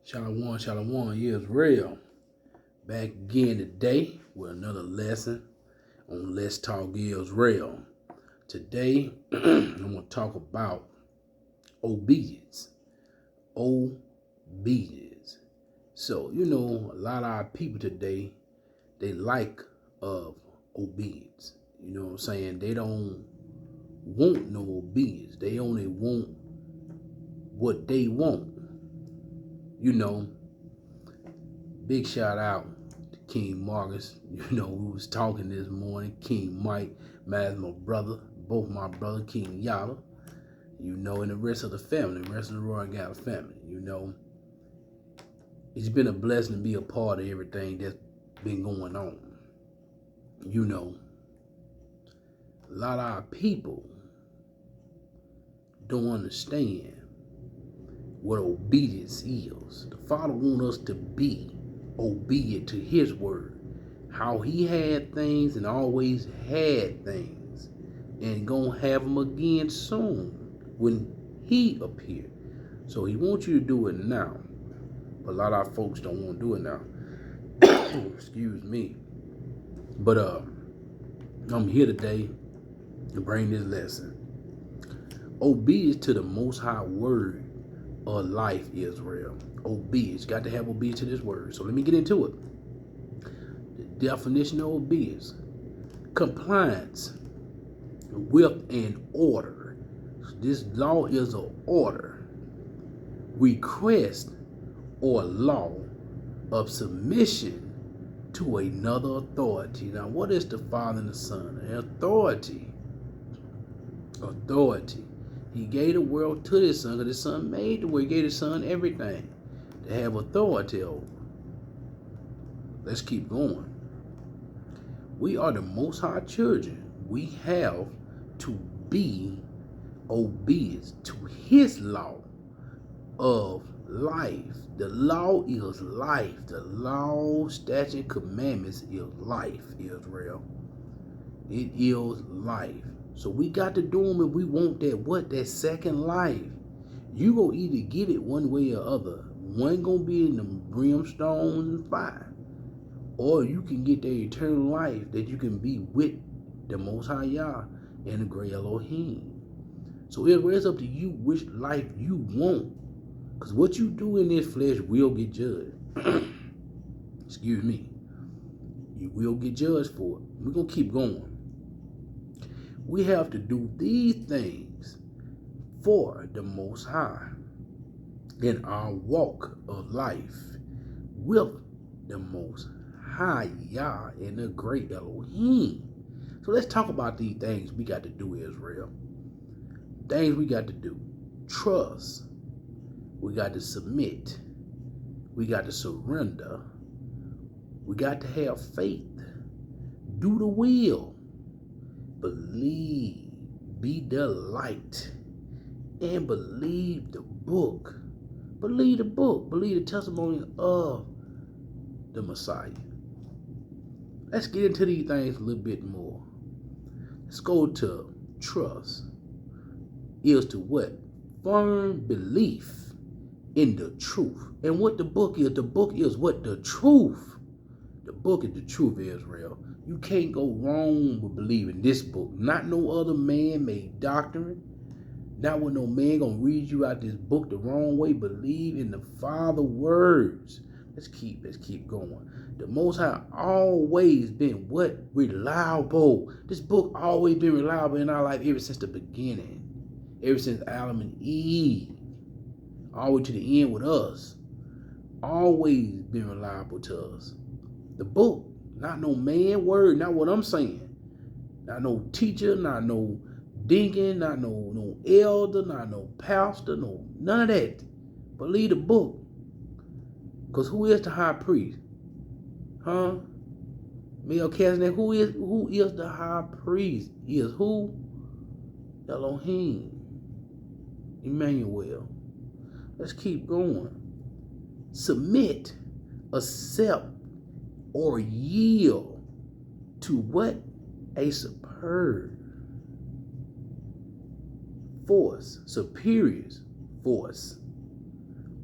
Shalom, shalom, Israel. Back again today with another lesson on Let's Talk Israel. Today, I'm going to talk about obedience. Obedience. So, a lot of our people today, they lack of obedience. You know what I'm saying? They don't want no obedience. They only want what they want. Big shout out to King Marcus. We was talking this morning. King Mike, my brother, both my brother, King Yala, and the rest of the family, the rest of the Royal Gala family. It's been a blessing to be a part of everything that's been going on. A lot of our people don't understand what obedience is. The Father wants us to be obedient to His word, how He had things and always had things, and gonna have them again soon when He appeared. So He wants you to do it now, but a lot of our folks don't want to do it now. Excuse me. But I'm here today to bring this lesson. Obedience to the Most High word of life, Israel. Obedience. Got to have obedience to this word. So let me get into it. The definition of obedience: compliance with an order. This law is an order, request, or law of submission to another authority. Now, what is the Father and the Son? Authority. He gave the world to His Son, because His Son made the world. He gave His Son everything to have authority over. Let's keep going. We are the Most High children. We have to be obedient to His law of life. The law is life. The law, statute, commandments is life, Israel. It is life. So we got to do them if we want that second life. You gonna either get it one way or other. One gonna be in the brimstones and fire, or you can get the eternal life that you can be with the Most High Yah and the great Elohim. So it's up to you which life you want, because what you do in this flesh will get judged. Excuse me. You will get judged for it. We're gonna keep going. We have to do these things for the Most High in our walk of life with the Most High Yah and the great Elohim. So let's talk about these things we got to do, Israel. Things we got to do: trust. We got to submit. We got to surrender. We got to have faith. Do the will. Believe, be the light, and believe the book. Believe the book. Believe the testimony of the Messiah. Let's get into these things a little bit more. Let's go to trust. Is to what? Firm belief in the truth. And what the book is what? The truth. The book is the truth, Israel. You can't go wrong with believing this book. Not no other man-made doctrine. Not when no man gonna read you out this book the wrong way. Believe in the Father words. Let's keep going. The Most High always been what? Reliable. This book always been reliable in our life ever since the beginning. Ever since Adam and Eve. All the way to the end with us. Always been reliable to us. The book. Not no man word, not what I'm saying. Not no teacher, not no deacon, not no elder, not no pastor, none of that. Believe the book. Because who is the high priest? Huh? Melchizedek, who is the high priest? He is who? Elohim. Emmanuel. Let's keep going. Submit, accept, or yield to what? A superb force, superior force,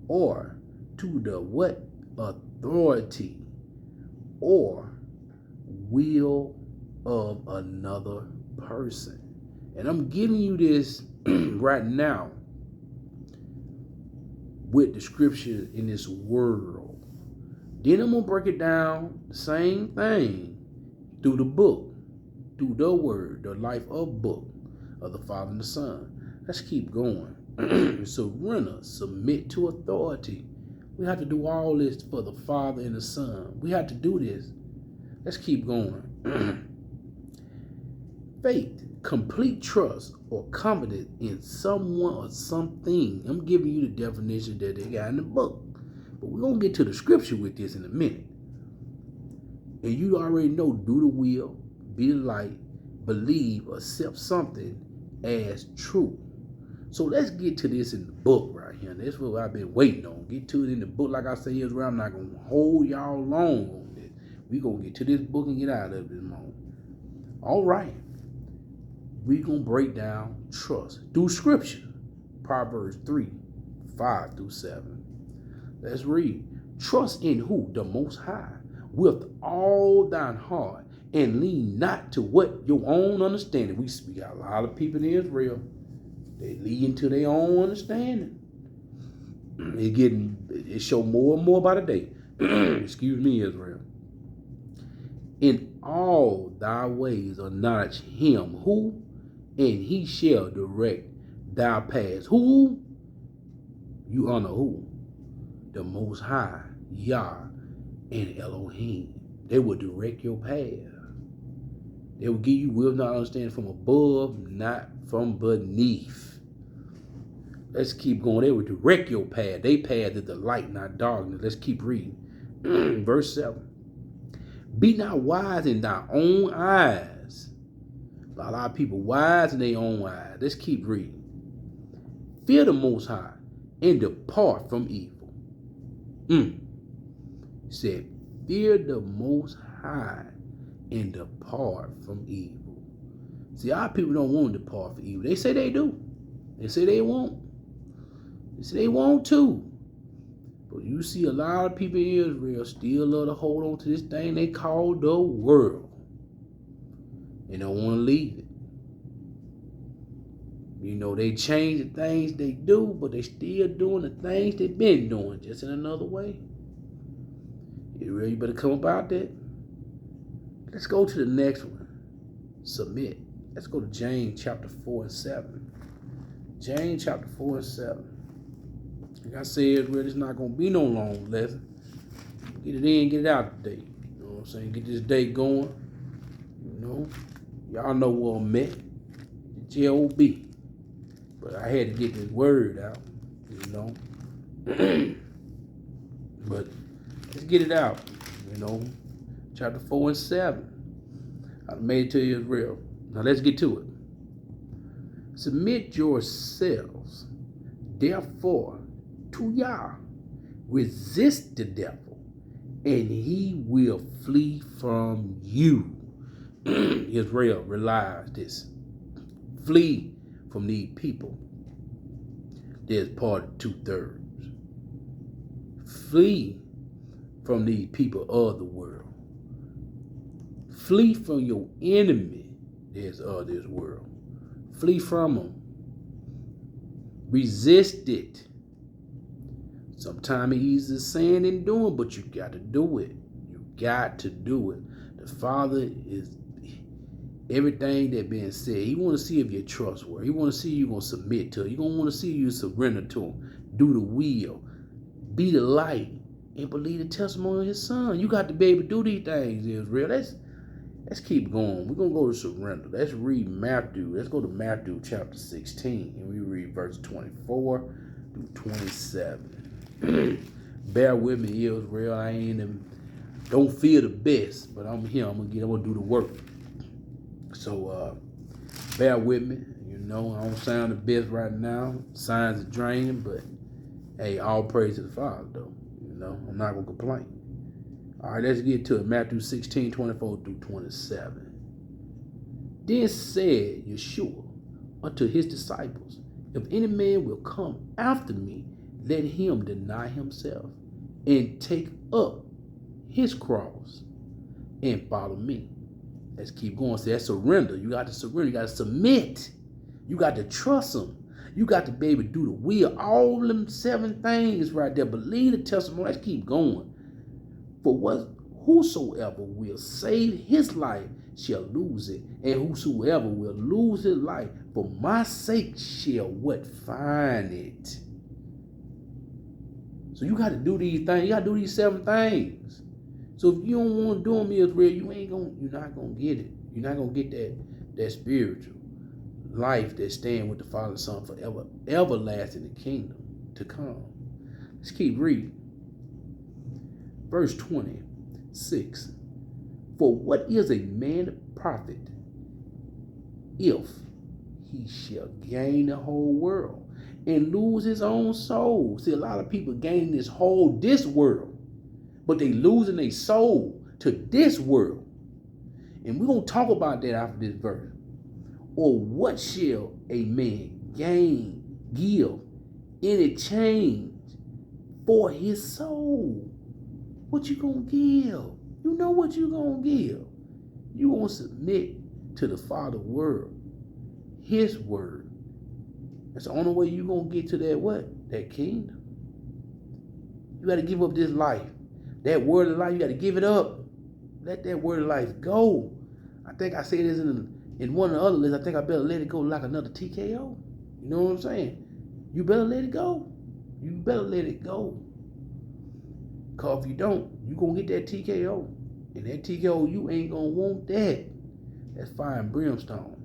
or to the what? Authority or will of another person. And I'm giving you this right now with the scripture in this world. Then I'm going to break it down, the same thing, through the book, through the word, the life of book of the Father and the Son. Let's keep going. Surrender, submit to authority. We have to do all this for the Father and the Son. We have to do this. Let's keep going. Faith, complete trust or confidence in someone or something. I'm giving you the definition that they got in the book. But we're going to get to the scripture with this in a minute. And you already know, do the will, be the light, believe, accept something as true. So let's get to this in the book right here. That's what I've been waiting on. Get to it in the book. Like I say, Israel, I'm not going to hold y'all long on this. We're going to get to this book and get out of this moment. All right. We're going to break down trust through scripture. Proverbs 3, 5 through 7. Let's read. Trust in who? The Most High. With all thine heart. And lean not to what your own understanding. We got a lot of people in Israel. They lean to their own understanding. It show more and more by the day. Excuse me, Israel. In all thy ways acknowledge him who, and he shall direct thy paths. Who? You honor who? The Most High, Yah, and Elohim. They will direct your path. They will give you wisdom, not understanding from above, not from beneath. Let's keep going. They will direct your path. They path is the light, not darkness. Let's keep reading. Verse 7. Be not wise in thy own eyes. A lot of people wise in their own eyes. Let's keep reading. Fear the Most High and depart from evil. He said, fear the Most High and depart from evil. See, our people don't want to depart from evil. They say they do. They say they won't. They say they want to. But you see a lot of people in Israel still love to hold on to this thing they call the world. They don't want to leave it. You know, they change the things they do, but they still doing the things they've been doing, just in another way. You better come about that. Let's go to the next one. Submit. Let's go to James chapter 4 and 7. James chapter 4 and 7. Like I said, it's not going to be no long lesson. Get it in, get it out today. You know what I'm saying? Get this day going. You know, y'all know where I'm at. J-O-B. But I had to get this word out, you know. But let's get it out, you know. Chapter 4 and 7. I made it to Israel. Now let's get to it. Submit yourselves, therefore, to Yah. Resist the devil, and he will flee from you. Israel, realize this. Flee from these people. There's part of 2/3. Flee from these people of the world. Flee from your enemy. There's of this world. Flee from them. Resist it. Sometimes it's easier saying than doing, but you got to do it. You got to do it. The Father is everything that being said. He want to see if you're trustworthy. He want to see you going to submit to it. He going to want to see you surrender to him. Do the will. Be the light. And believe the testimony of his son. You got to be able to do these things, Israel. Let's keep going. We're going to go to surrender. Let's read Matthew. Let's go to Matthew chapter 16. And we read verse 24 through 27. Bear with me, Israel. Don't feel the best, but I'm here. I'm gonna do the work. So bear with me. You know, I don't sound the best right now. Signs are draining, but hey, all praise to the Father, though. You know, I'm not gonna complain. All right, let's get to it. Matthew 16, 24 through 27. Then said Yeshua unto his disciples, if any man will come after me, let him deny himself and take up his cross and follow me. Let's keep going. So that's surrender. You got to surrender. You got to submit. You got to trust him. You got to be able to do the will. All them 7 things right there. Believe the testimony. Let's keep going. For whosoever will save his life shall lose it. And whosoever will lose his life for my sake shall what? Find it. So you got to do these things. You got to do these 7 things. So if you don't want to do them, Israel, you're not gonna get it. You're not gonna get that spiritual life that stand with the Father and Son forever, everlasting the kingdom to come. Let's keep reading. Verse 26. For what is a man profit if he shall gain the whole world and lose his own soul? See, a lot of people gain this world, but they losing their soul to this world. And we're going to talk about that after this verse. Or what shall a man give in exchange for his soul? What you going to give? You know what you going to give. You going to submit to the Father's word, his word. That's the only way you going to get to that what? That kingdom. You got to give up this life. That word of life, you got to give it up. Let that word of life go. I think I said this in one of the other lists. I think I better let it go like another TKO. You know what I'm saying? You better let it go. You better let it go. Because if you don't, you're going to get that TKO. And that TKO, you ain't going to want that. That's fire and brimstone.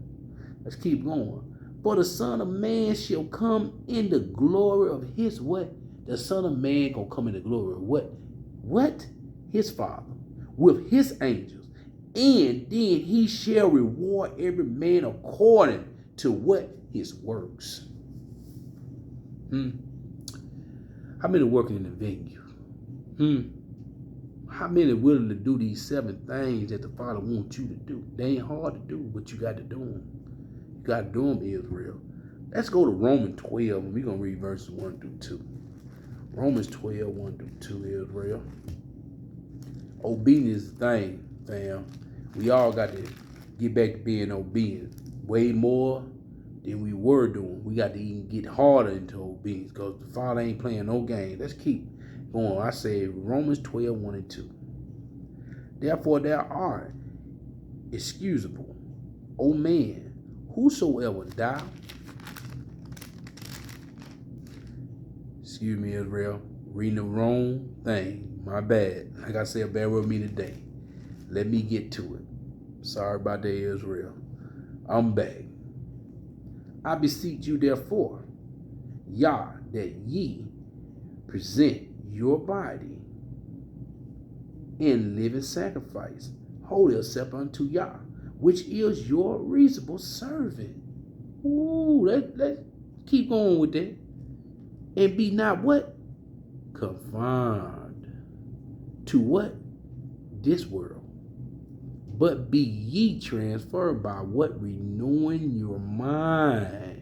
Let's keep going. For the Son of Man shall come in the glory of his what? The Son of Man going to come in the glory of what? What? His Father, with his angels, and then he shall reward every man according to what? His works. How many working in the vineyard? How many willing to do these 7 things that the Father wants you to do? They ain't hard to do, but you got to do them. You got to do them, Israel. Let's go to Romans 12, and we're going to read verses 1 through 2. Romans 12, 1 through 2, Israel. Obedience is the thing, fam. We all got to get back to being obedient. Way more than we were doing. We got to even get harder into obedience because the Father ain't playing no game. Let's keep going. I say Romans 12, 1 and 2. Therefore there are excusable, O man, whosoever die. Excuse me, Israel. Reading the wrong thing. My bad. Like I said, bear with me today. Let me get to it. Sorry about that, Israel. I'm back. I beseech you, therefore, Yah, that ye present your body in living sacrifice, holy acceptable unto Yah, which is your reasonable servant. Ooh, let's keep going with that. And be not what? Confined to what? This world. But be ye transferred by what? Renewing your mind,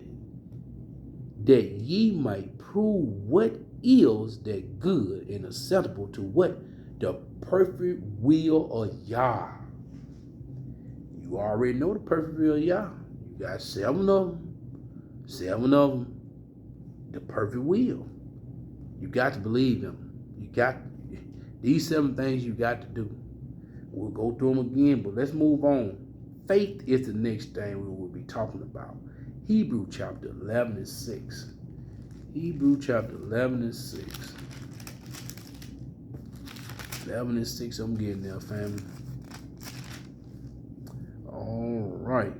that ye might prove what is that good and acceptable to what? The perfect will of Yah. You already know the perfect will of Yah. You got 7 of them. 7 of them. The perfect will. You got to believe him. You got these 7 things you got to do. We'll go through them again, but let's move on. Faith is the next thing we will be talking about. Hebrew chapter 11 and 6. Hebrew chapter 11 and 6. 11 and 6, I'm getting there, family. All right.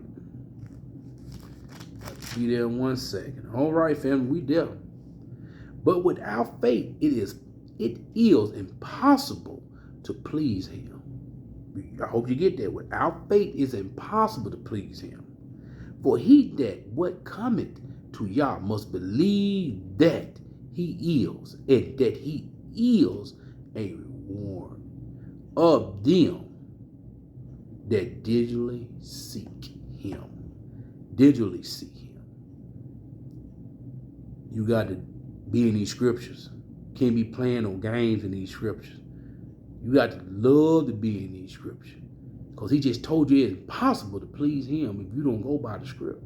Be there in 1 second. All right, family, we there. But without faith, it is impossible to please him. I hope you get that. Without faith, it's impossible to please him. For he that what cometh to Yah must believe that he is, and that he is a reward of them that diligently seek him. Diligently seek him. You got to be in these scriptures. Can't be playing no games in these scriptures. You got to love to be in these scriptures. Because he just told you it's impossible to please him if you don't go by the script.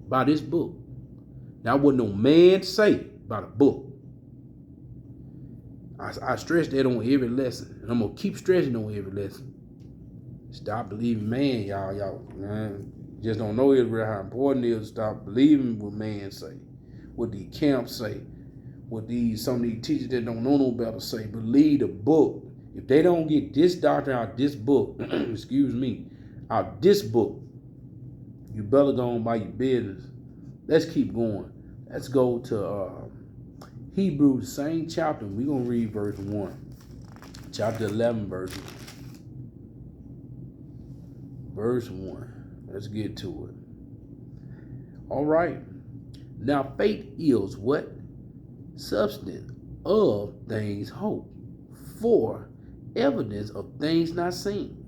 By this book. Now, what no man say by the book. I stress that on every lesson. And I'm going to keep stressing on every lesson. Stop believing man, y'all. Y'all, man, just don't know Israel how important it is to stop believing what man say. What the camps say. What some of these teachers that don't know no better say. Believe the book. If they don't get this doctrine out this book, excuse me, out this book, you better go on by your business. Let's keep going. Let's go to Hebrews, same chapter. We're going to read verse 1. Chapter 11, verse 1. Verse 1. Let's get to it. All right. Now faith is what? Substance of things hoped for, evidence of things not seen.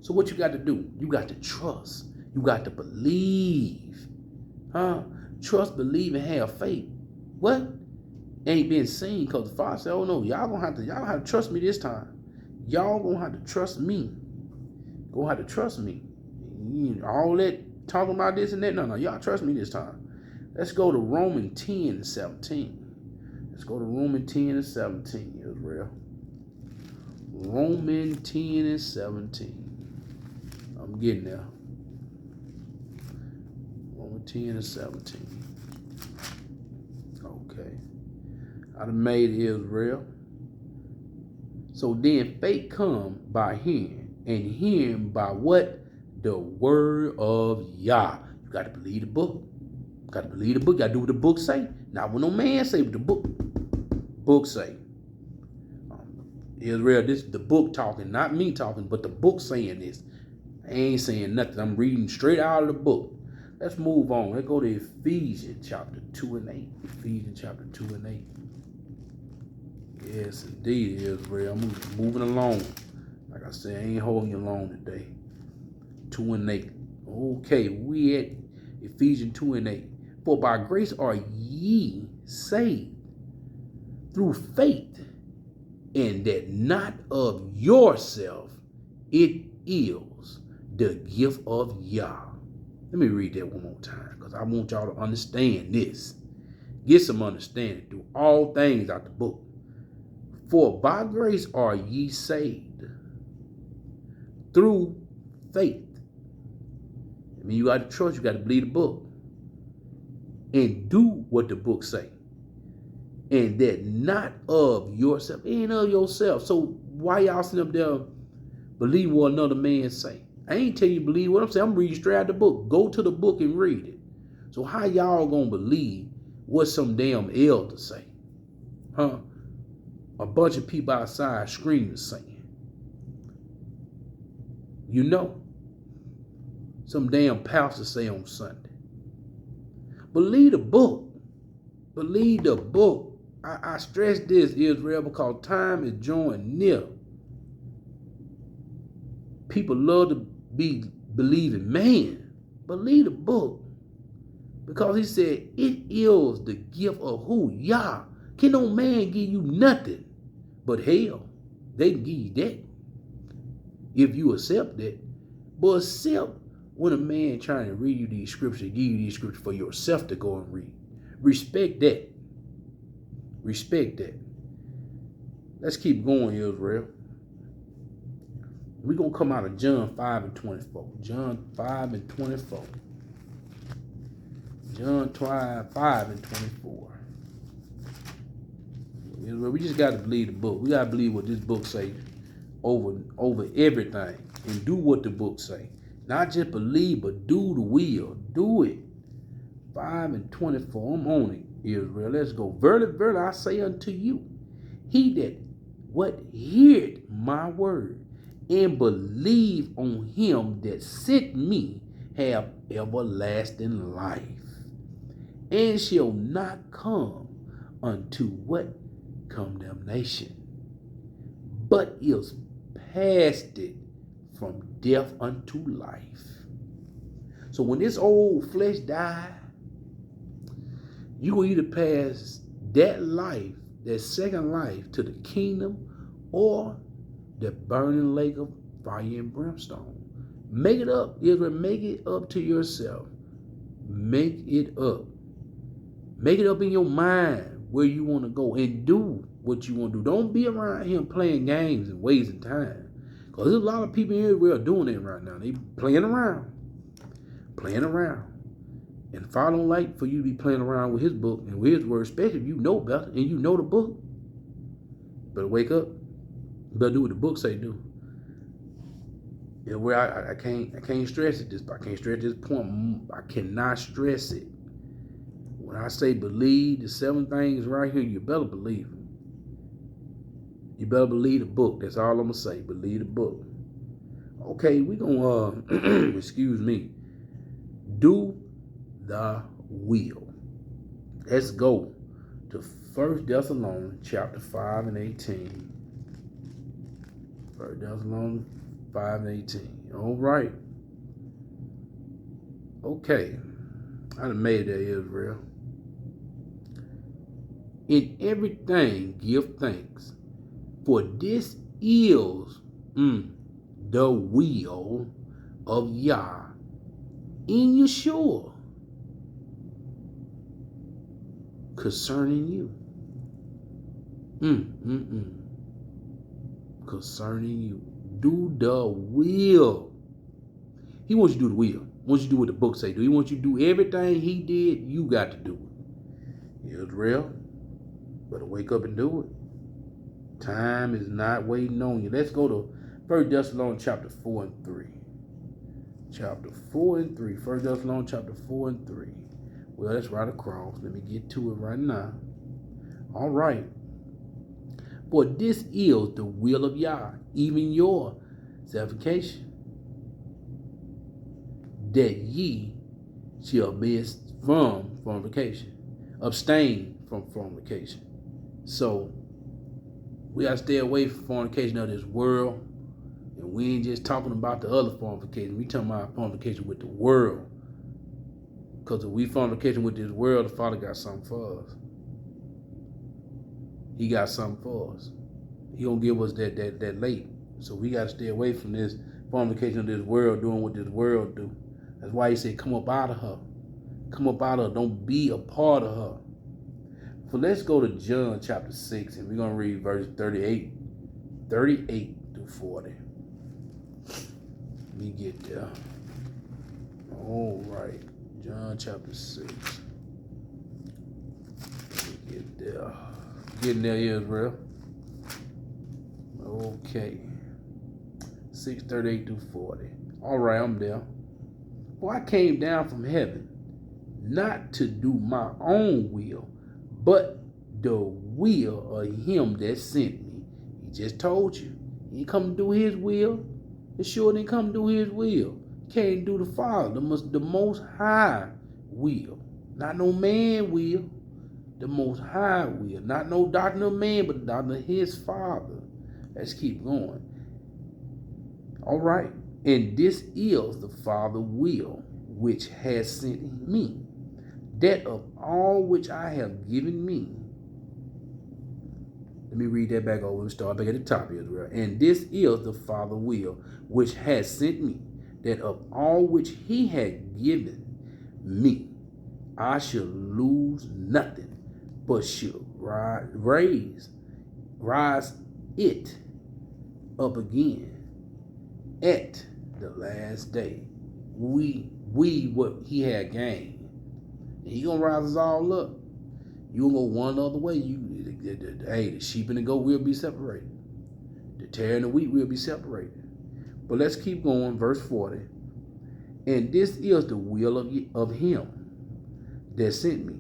So what you got to do? You got to trust. You got to believe. Trust, believe, and have faith. What? Ain't been seen, because the Father said, oh no, y'all gonna have to trust me this time. Y'all gonna have to trust me. Gonna have to trust me. All that talking about this and that, no, y'all trust me this time. Let's go to Romans 10 and 17. Let's go to Romans 10 and 17, Israel. Romans 10 and 17. I'm getting there. Romans 10 and 17. Okay. I done made Israel. So then faith come by hearing, and hearing by what? The word of Yah. You got to believe the book. You got to believe the book. You got to do what the book say. Not what no man say, but the book say. Israel, this is the book talking, not me talking, but the book saying this. I ain't saying nothing. I'm reading straight out of the book. Let's move on. Let's go to Ephesians chapter 2 and 8. Ephesians chapter 2 and 8. Yes, indeed, Israel. I'm moving along. Like I said, I ain't holding you long today. 2 and 8. Okay, we at Ephesians 2 and 8. For by grace are ye saved through faith, and that not of yourself, it is the gift of Yah. Let me read that one more time, because I want y'all to understand this. Get some understanding through all things out the book. For by grace are ye saved through faith. I mean, you got to trust, you got to believe the book. And do what the book say. And that not of yourself. It ain't of yourself. So why y'all sitting up there believe what another man say? I ain't tell you believe what I'm saying. I'm reading straight out the book. Go to the book and read it. So how y'all gonna believe what some damn elder say? A bunch of people outside screaming saying. You know. Some damn pastor say on Sunday. Believe the book. Believe the book. I stress this, Israel, because time is drawing near. People love to be believing man. Believe the book. Because he said, it is the gift of who? Yah. Can no man give you nothing but hell? They can give you that. If you accept that. But accept when a man trying to read you these scriptures, give you these scriptures for yourself to go and read. Respect that. Respect that. Let's keep going, Israel. We're going to come out of John 5 and 24. John 5 and 24. John 5 and 24. Israel, we just got to believe the book. We got to believe what this book say over everything. And do what the book say. Not just believe, but do the will. Do it. 5 and 24. I'm on it, Israel. Let's go. Verily, verily, I say unto you, he that heareth my word and believe on him that sent me have everlasting life, and shall not come unto what? Condemnation, but is passed it from death unto life. So when this old flesh die, you will either pass that life, that second life, to the kingdom or the burning lake of fire and brimstone. Make it up, Israel. Make it up to yourself. Make it up. Make it up in your mind where you want to go and do what you want to do. Don't be around him playing games and wasting time. Because there's a lot of people in Israel doing it right now. They playing around. And if I don't like for you to be playing around with his book and with his word, especially if you know better and you know the book, better wake up. Better do what the book say do. Yeah, where I can't stress it. I can't stress this point. I cannot stress it. When I say believe the 7 things right here, you better believe them. You better believe the book. That's all I'm gonna say. Believe the book. Okay, we gonna excuse me. Do the will. Let's go to 1 Thessalonians chapter 5 and 18. 1 Thessalonians 5 and 18. All right. Okay. I done made that, Israel. In everything give thanks, for this is the will of Yah in Yeshua concerning you. Concerning you. Do the will. He wants you to do the will. He wants you to do what the book say do. He wants you to do everything he did. You got to do it. Israel, better wake up and do it. Time is not waiting on you. Let's go to 1 Thessalonians chapter 4 and 3. Chapter 4 and 3. 1 Thessalonians chapter 4 and 3. Well, that's right across. Let me get to it right now. All right. For this is the will of Yah, even your sanctification, that ye shall be from fornication, abstain from fornication. So we got to stay away from fornication of this world. And we ain't just talking about the other fornication. We talking about fornication with the world. Because if we fornication with this world, the Father got something for us. He got something for us. He gonna give us that late. So we got to stay away from this fornication of this world, doing what this world do. That's why he said, come up out of her. Come up out of her. Don't be a part of her. So let's go to John chapter 6, and we're going to read verse 38 through 40. Let me get there. All right. John chapter 6. Let me get there. Getting there, Israel. Okay. 6:38 through 40. All right, I'm there. For I came down from heaven, not to do my own will, but the will of him that sent me. He just told you. He come to do his will. He sure didn't come to do his will. He came to do the Father, the Most High will. Not no man will. The Most High will. Not no doctrine of man, but the doctrine of his Father. Let's keep going. All right. And this is the Father will, which has sent me, that of all which I have given me. Let me read that back over and start back at the top here. And this is the Father will, which has sent me, that of all which he had given me, I shall lose nothing, but shall rise it up again at the last day. We what he had gained. And he gonna rise us all up. You gonna go one other way. The sheep and the goat will be separated. The tare and the wheat will be separated. But let's keep going. Verse 40. And this is the will of him that sent me,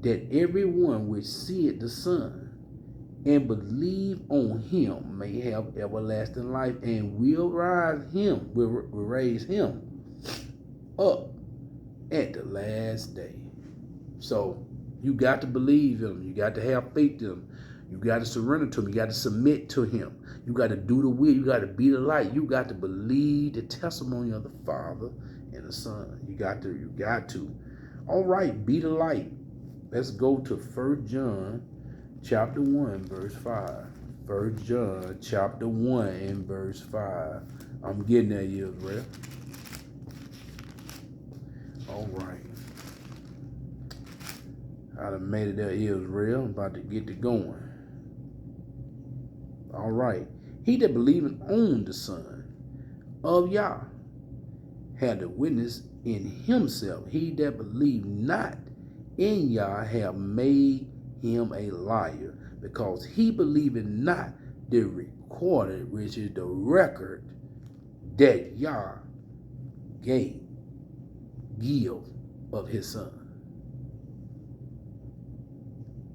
that everyone which seeth the Son and believe on him may have everlasting life, and will raise him up at the last day. So you got to believe him. You got to have faith in him. You got to surrender to him. You got to submit to him. You got to do the will. You got to be the light. You got to believe the testimony of the Father and the Son. You got to. All right, be the light. Let's go to 1 John chapter 1, verse 5. 1 John chapter 1 and verse 5. I'm getting there, Israel. All right. I done made it there, Israel. I'm about to get to going. All right. He that believeth on the Son of Yah had the witness in himself. He that believed not in Yah have made him a liar, because he believeth not the recorded, which is the record that Yah give of his Son.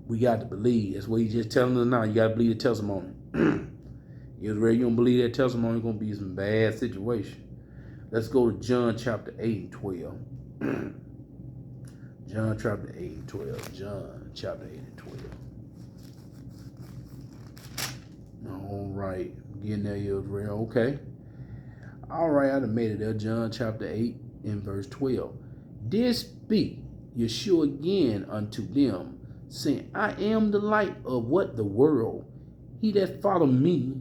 We got to believe. That's what he's just telling us now. You got to believe the testimony. Israel, you don't believe that testimony, going to be some bad situation. Let's go to John chapter 8 and 12. John chapter 8 and 12. John chapter 8 and 12. All right. Getting there, Israel. Okay. All right. I done made it there. John chapter 8 and verse 12. This speak Yeshua again unto them, saying, I am the light of what the world. He that follow me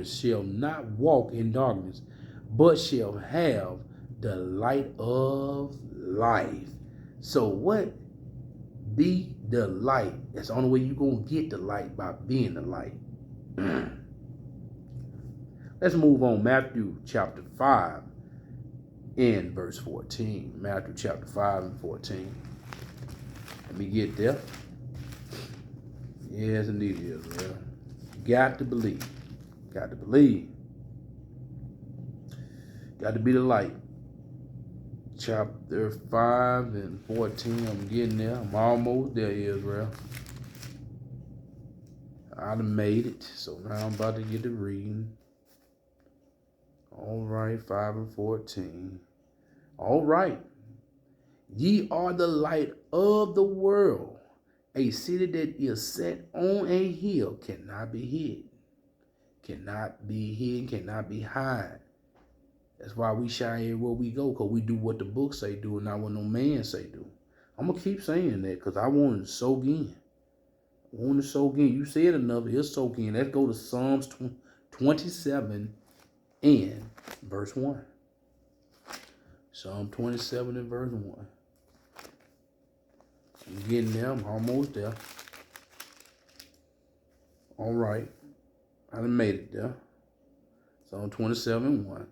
shall not walk in darkness, but shall have the light of life. So what? Be the light. That's the only way you're going to get the light, by being the light. Let's move on. Matthew chapter 5 and verse 14. Matthew chapter 5 and 14. Let me get there. Yes, indeed, Israel. Got to believe. Got to believe. Got to be the light. Chapter 5 and 14. I'm getting there. I'm almost there, Israel. I done made it. So now I'm about to get to reading. All right, 5 and 14. All right. Ye are the light of the world. A city that is set on a hill cannot be hid. Cannot be hid, cannot be hid. That's why we shine everywhere we go, because we do what the book say do and not what no man say do. I'm going to keep saying that because I want to soak in. I want to soak in. You said enough, it'll soak in. Let's go to Psalms 27 and verse 1. Psalm 27 and verse 1. I'm getting there. I'm almost there. All right. I done made it there. Psalm 27 and 1.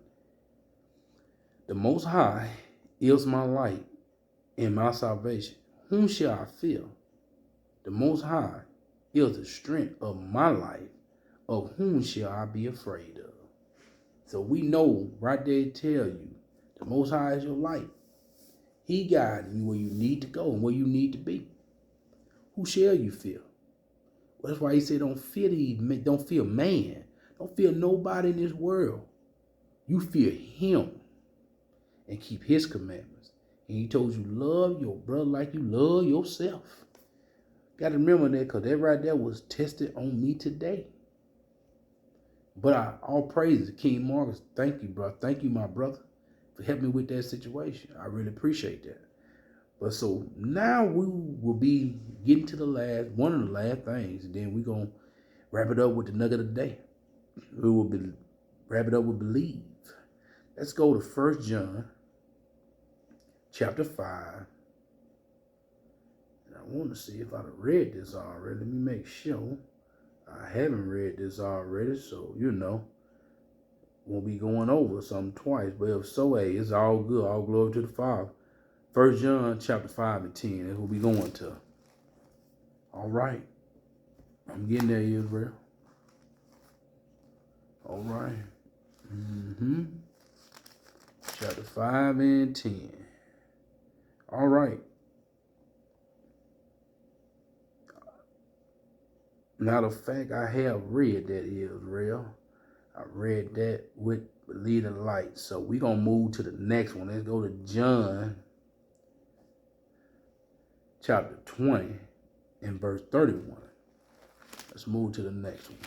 The Most High is my light and my salvation. Whom shall I fear? The Most High is the strength of my life. Of whom shall I be afraid of? So we know right there to tell you, the Most High is your light. He guides you where you need to go and where you need to be. Who shall you fear? Well, that's why he said don't fear man. Don't fear nobody in this world. You fear him and keep his commandments. And he told you love your brother like you love yourself. Got to remember that, because that right there was tested on me today. But all praises to King Marcus. Thank you, bro. Thank you, my brother, for helping me with that situation. I really appreciate that. But so now we will be getting to one of the last things, and then we're going to wrap it up with the nugget of the day. We will wrap it up with believe. Let's go to 1 John chapter 5. And I want to see if I've read this already. Let me make sure. I haven't read this already, so we'll be going over something twice. But if so, hey, it's all good. All glory to the Father. 1 John chapter 5 and 10. That's what we're going to. All right. I'm getting there, Israel. All right. Chapter 5 and 10. All right. Matter of fact, I have read that, Israel. I read that with Lead and Light. So we're going to move to the next one. Let's go to John chapter 20 and verse 31. Let's move to the next one.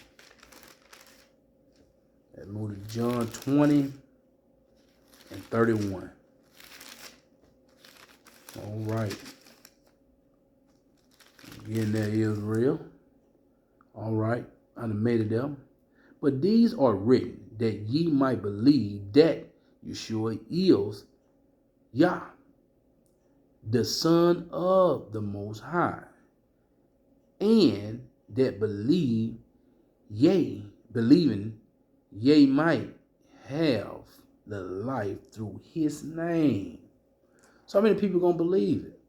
Let's move to John 20 and 31. All right. Getting there, Israel. All right. I done made it there. But these are written that ye might believe that Yeshua is Yah, the Son of the Most High, and that believing, ye might have the life through his name. So how many people gonna believe it?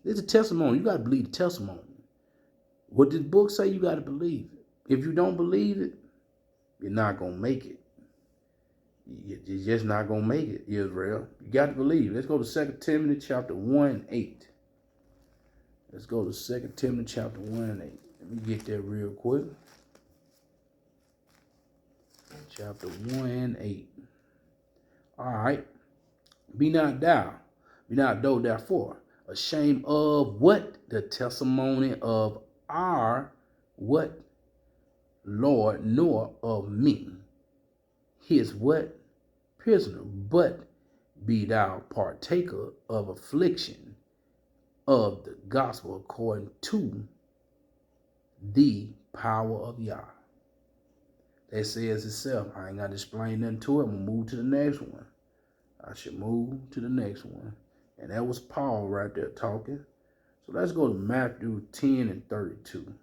It's a testimony. You gotta believe the testimony. What this book say, you gotta believe it. If you don't believe it, you're not gonna make it. You're just not gonna make it, Israel. You got to believe. Let's go to 2 Timothy chapter 1:8. Let's go to 2 Timothy chapter 1:8. Let me get there real quick. Chapter 1:8. All right. Be not thou therefore ashamed of what? The testimony of our what? Lord, nor of me, his what? Prisoner, but be thou partaker of affliction of the gospel according to the power of Yah. That says itself. I ain't got to explain nothing to it. I'm going to move to the next one. I should move to the next one. And that was Paul right there talking. So let's go to Matthew 10:32.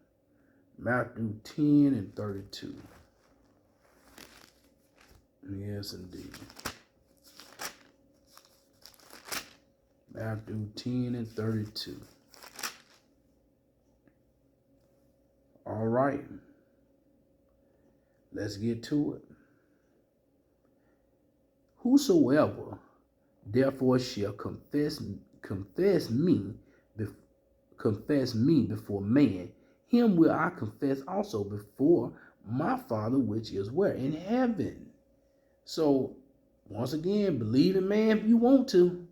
Matthew 10:32. Yes, indeed. Matthew 10:32. All right. Let's get to it. Whosoever therefore shall confess me before man, him will I confess also before my Father which is where? In heaven. So, once again, believe in man if you want to.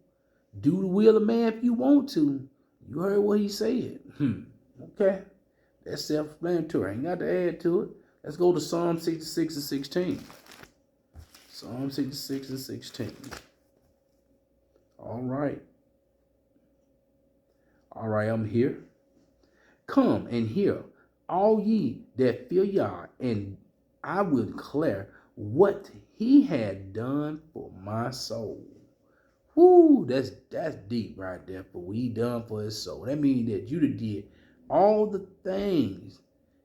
Do the will of man if you want to. You heard what he said. Okay. That's self-explanatory. Ain't got to add to it. Let's go to Psalm 66:16. Psalm 66:16. All right. All right, I'm here. Come and hear, all ye that fear Yah, and I will declare what he had done for my soul. Whoo, that's deep right there. For what he done for his soul. That means that you did all the things.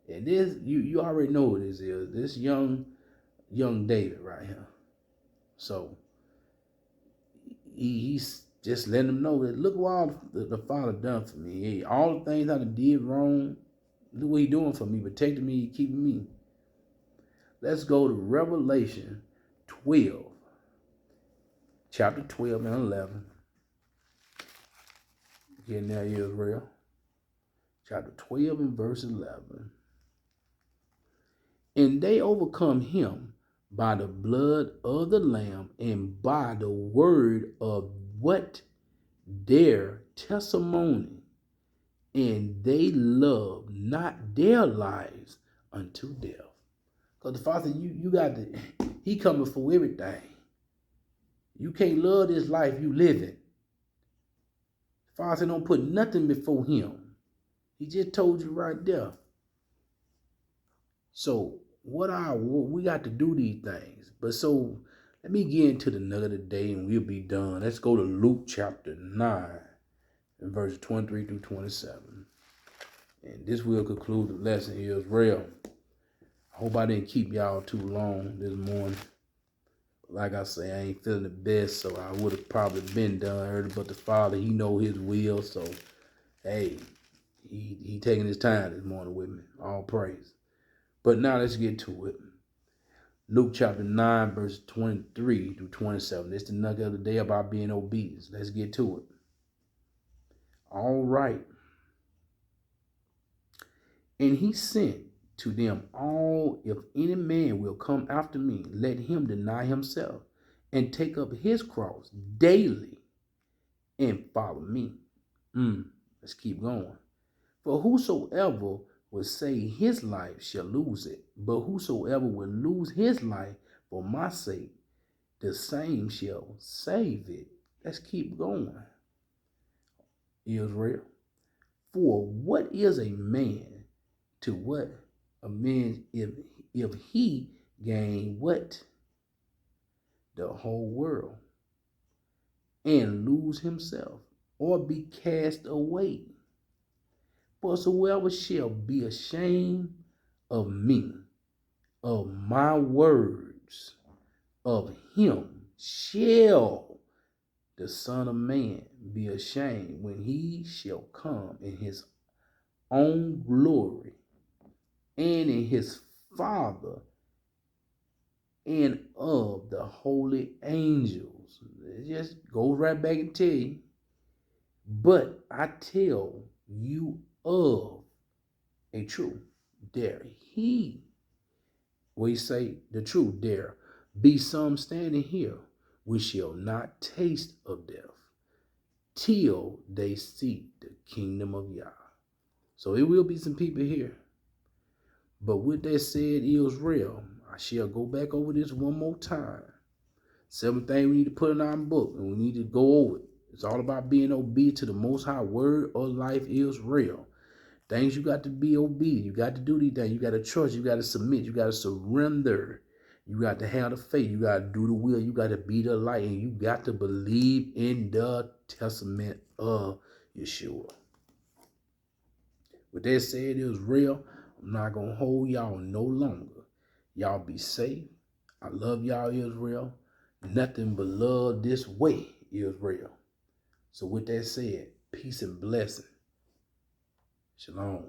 And this, you already know what this is. This young David right here. So he's just letting them know that look what all the Father done for me. All the things I did wrong, look what he doing for me, protecting me, keeping me. Let's go to Revelation 12. Chapter 12 and 11. Getting there, Israel. Chapter 12 and verse 11. And they overcome him by the blood of the Lamb and by the word of what? Their testimony. And they love not their lives unto death. Because the Father, you got to, he coming for everything. You can't love this life you living. The Father said don't put nothing before him. He just told you right there. So we got to do these things. But so let me get into the nugget of the day and we'll be done. Let's go to Luke chapter 9 and verse 23 through 27. And this will conclude the lesson here as well. I hope I didn't keep y'all too long this morning. Like I say, I ain't feeling the best, so I would have probably been done early. But the Father, he know his will, so hey, he taking his time this morning with me. All praise. But now let's get to it. Luke chapter 9, verse 23 through 27. This is the nugget of the day about being obedient. Let's get to it. All right. And he sent to them all, if any man will come after me, let him deny himself and take up his cross daily and follow me. Let's keep going. For whosoever will save his life shall lose it, but whosoever will lose his life for my sake, the same shall save it. Let's keep going. Israel. For what is a man to what a man if he gain what the whole world and lose himself or be cast away? For whosoever shall be ashamed of me, of my words, of him shall the Son of Man be ashamed when he shall come in his own glory and in his Father and of the holy angels. It just goes right back and tell you. But I tell you of a truth. There we say the truth, there be some standing here which shall not taste of death till they see the kingdom of Yah. So it will be some people here. But with that said, Israel, I shall go back over this one more time. 7 things we need to put in our book, and we need to go over it. It's all about being obedient to the Most High word of life, Israel. Things you got to be obedient. You got to do these things. You got to trust. You got to submit. You got to surrender. You got to have the faith. You got to do the will. You got to be the light. And you got to believe in the testament of Yeshua. With that said, Israel, I'm not going to hold y'all no longer. Y'all be safe. I love y'all, Israel. Nothing but love this way, Israel. So with that said, peace and blessing. Shalom.